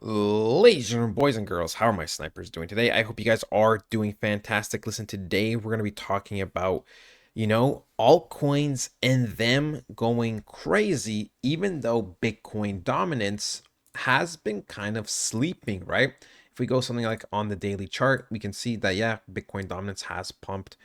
Ladies and gentlemen, boys and girls, how are my snipers doing today? I hope you guys are doing fantastic. Listen, today we're going to be talking about, altcoins and them going crazy, even though Bitcoin dominance has been kind of sleeping, right? If we go something like on the daily chart, we can see that, yeah, Bitcoin dominance has pumped,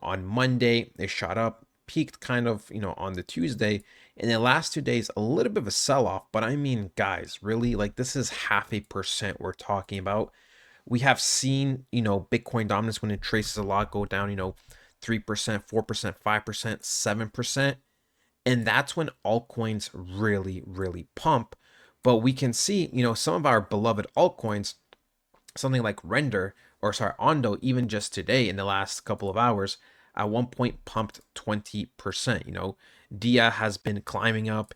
on Monday, it shot up, peaked kind of, on the Tuesday. In the last 2 days, a little bit of a sell-off, but I mean, guys, really, like this is 0.5% we're talking about. We have seen, Bitcoin dominance when it traces a lot go down, 3%, 4%, 5%, 7%. And that's when altcoins really, really pump. But we can see, some of our beloved altcoins, something like Render, or sorry, Ondo, even just today in the last couple of hours, at one point pumped 20%. Dia has been climbing up,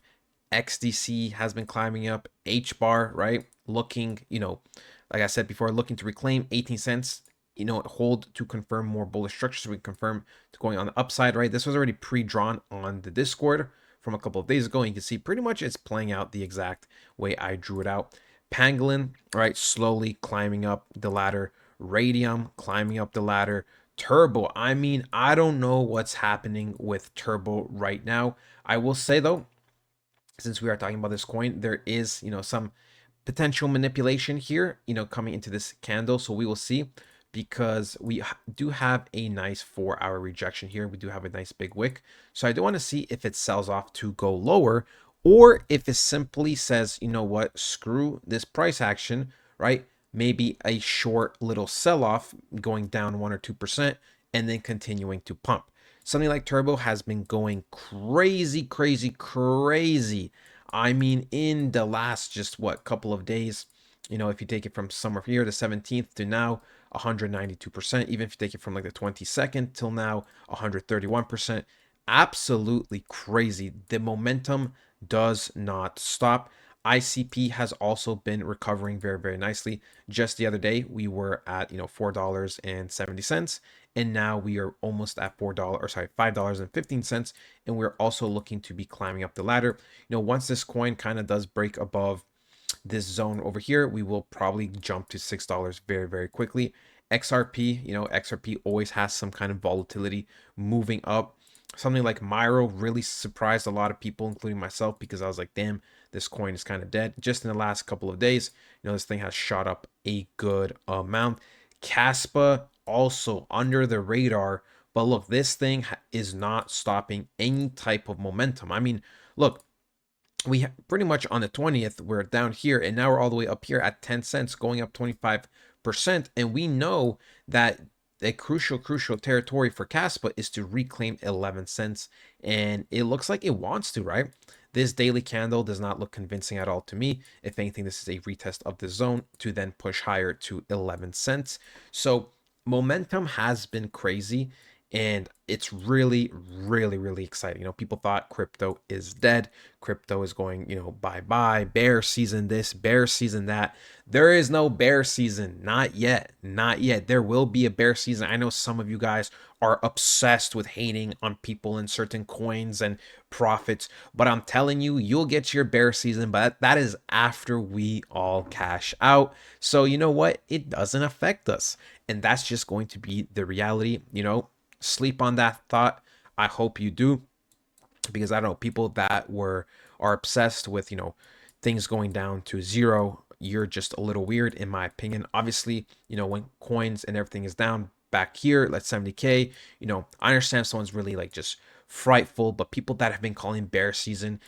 XDC has been climbing up, H bar, right? Looking, like I said before, looking to reclaim 18 cents, hold to confirm more bullish structure. So we confirm to going on the upside, right? This was already pre-drawn on the Discord from a couple of days ago. And you can see pretty much it's playing out the exact way I drew it out. Pangolin, right, slowly climbing up the ladder. Radium climbing up the ladder. Turbo, I mean, I don't know what's happening with Turbo right now. I will say though, since we are talking about this coin, there is, some potential manipulation here, coming into this candle. So we will see, because we do have a nice 4-hour rejection here. We do have a nice big wick. So I do want to see if it sells off to go lower, or if it simply says, you know what, screw this price action, right? Maybe a short little sell off going down 1 or 2% and then continuing to pump. Something like Turbo has been going crazy, crazy, crazy. I mean, in the last just what couple of days, if you take it from somewhere here, the 17th to now, 192%. Even if you take it from like the 22nd till now, 131%. Absolutely crazy. The momentum does not stop. ICP has also been recovering very, very nicely. Just the other day, we were at $4.70, and now we are almost at $4, or sorry, $5.15, and we're also looking to be climbing up the ladder. Once this coin kind of does break above this zone over here, we will probably jump to $6 very, very quickly. XRP, XRP always has some kind of volatility moving up. Something like Myro really surprised a lot of people, including myself, because I was like, damn, this coin is kind of dead. Just in the last couple of days, this thing has shot up a good amount. Caspa also under the radar, but look, this thing is not stopping any type of momentum. I mean, look, we pretty much on the 20th, we're down here, and now we're all the way up here at 10 cents, going up 25%. And we know that a crucial territory for Caspa is to reclaim 11 cents. And it looks like it wants to, right? This daily candle does not look convincing at all to me. If anything, this is a retest of the zone to then push higher to 11 cents. So momentum has been crazy, and it's really, really, really exciting. People thought crypto is dead. Crypto is going, bye bye. Bear season this, bear season that. There is no bear season. Not yet. Not yet. There will be a bear season. I know some of you guys are obsessed with hating on people in certain coins and profits, but I'm telling you, you'll get your bear season, but that is after we all cash out. So, you know what? It doesn't affect us. And that's just going to be the reality. Sleep on that thought. I hope you do, because I don't know, people that are obsessed with things going down to zero. You're just a little weird, in my opinion. Obviously, when coins and everything is down back here, let's 70K. I understand someone's really like just frightful, but people that have been calling bear season,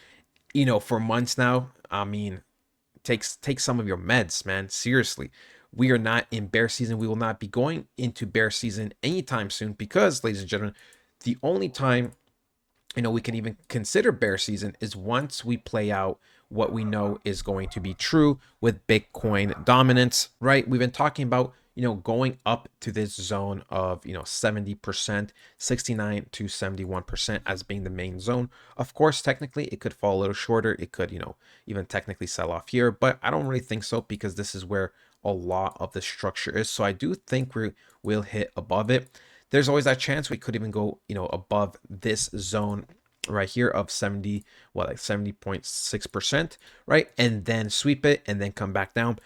for months now, I mean, take some of your meds, man. Seriously. We are not in bear season. We will not be going into bear season anytime soon, because, ladies and gentlemen, the only time we can even consider bear season is once we play out what we know is going to be true with Bitcoin dominance, right? We've been talking about, going up to this zone of, 70%, 69 to 71% as being the main zone. Of course, technically it could fall a little shorter. It could, even technically sell off here, but I don't really think so, because this is where a lot of the structure is. So I do think we will hit above it. There's always that chance we could even go, above this zone right here of 70, what, like 70.6%, right? And then sweep it and then come back down.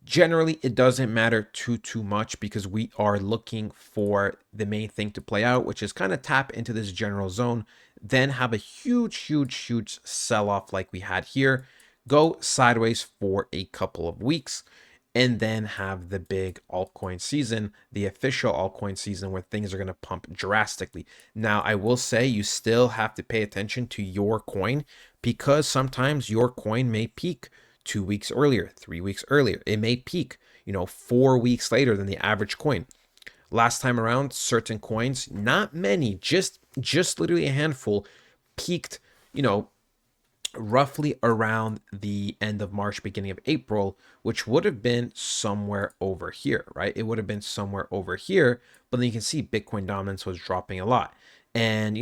Generally, it doesn't matter too much because we are looking for the main thing to play out, which is kind of tap into this general zone, then have a huge sell off like we had here, go sideways for a couple of weeks, and then have the big altcoin season, the official altcoin season, where things are going to pump drastically. Now, I will say you still have to pay attention to your coin because sometimes your coin may peak 2 weeks earlier, 3 weeks earlier. It may peak, 4 weeks later than the average coin. Last time around, certain coins, not many, just literally a handful, peaked, roughly around the end of March, beginning of April, which would have been somewhere over here, right? It would have been somewhere over here, but then you can see Bitcoin dominance was dropping a lot. And,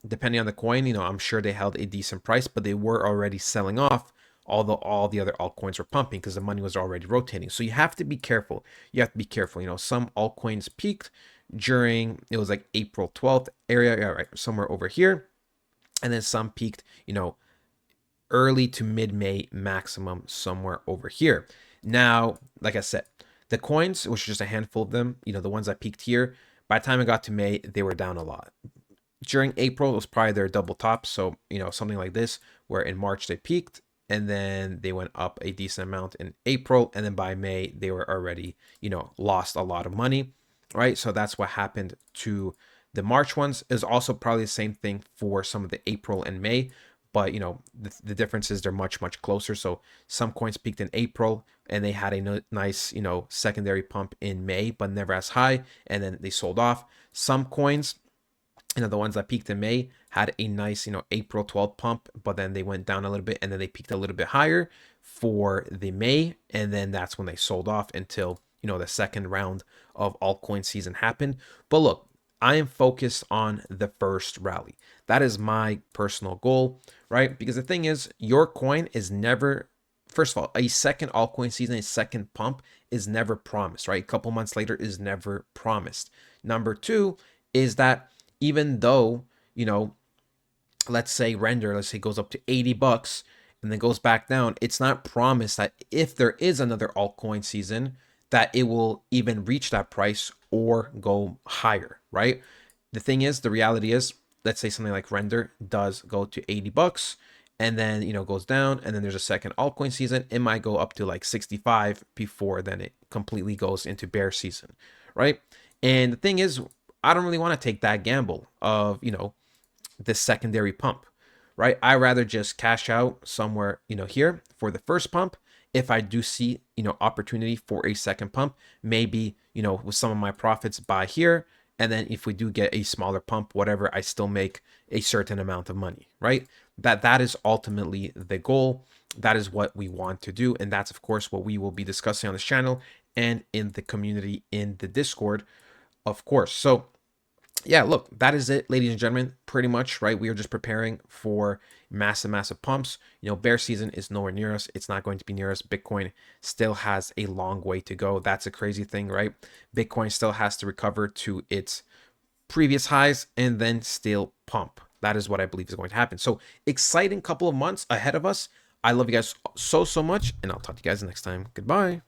depending on the coin, I'm sure they held a decent price, but they were already selling off, although all the other altcoins were pumping because the money was already rotating. So you have to be careful. You have to be careful. Some altcoins peaked during, it was like April 12th area, yeah, right, somewhere over here. And then some peaked, early to mid-May maximum somewhere over here. Now, like I said, the coins, which is just a handful of them, the ones that peaked here, by the time it got to May, they were down a lot. During April, it was probably their double top. So, something like this, where in March they peaked and then they went up a decent amount in April. And then by May, they were already, lost a lot of money, right? So that's what happened to the March ones. Is also probably the same thing for some of the April and May, but the difference is they're much closer. So some coins peaked in April and they had a nice secondary pump in May, but never as high, and then they sold off. Some coins, the ones that peaked in May, had a nice April 12th pump, but then they went down a little bit and then they peaked a little bit higher for the May, and then that's when they sold off until the second round of altcoin season happened. But look, I am focused on the first rally. That is my personal goal, right? Because the thing is, your coin is never, first of all, a second altcoin season, a second pump is never promised, right? A couple months later is never promised. Number two is that even though, let's say render, let's say goes up to $80 and then goes back down, it's not promised that if there is another altcoin season, that it will even reach that price or go higher, right? The thing is, the reality is, let's say something like render does go to $80 and then, goes down, and then there's a second altcoin season, it might go up to like 65 before then it completely goes into bear season, right? And the thing is, I don't really want to take that gamble of, the secondary pump, right? I rather just cash out somewhere, here for the first pump. If I do see, opportunity for a second pump, maybe, with some of my profits buy here. And then if we do get a smaller pump, whatever, I still make a certain amount of money, right? That is ultimately the goal. That is what we want to do. And that's, of course, what we will be discussing on this channel and in the community in the Discord, of course. So yeah, look, that is it, ladies and gentlemen, pretty much, right? We are just preparing for massive pumps. Bear season is nowhere near us. It's not going to be near us. Bitcoin still has a long way to go. That's a crazy thing, right? Bitcoin still has to recover to its previous highs and then still pump. That is what I believe is going to happen. So exciting couple of months ahead of us. I love you guys so much, and I'll talk to you guys next time. Goodbye.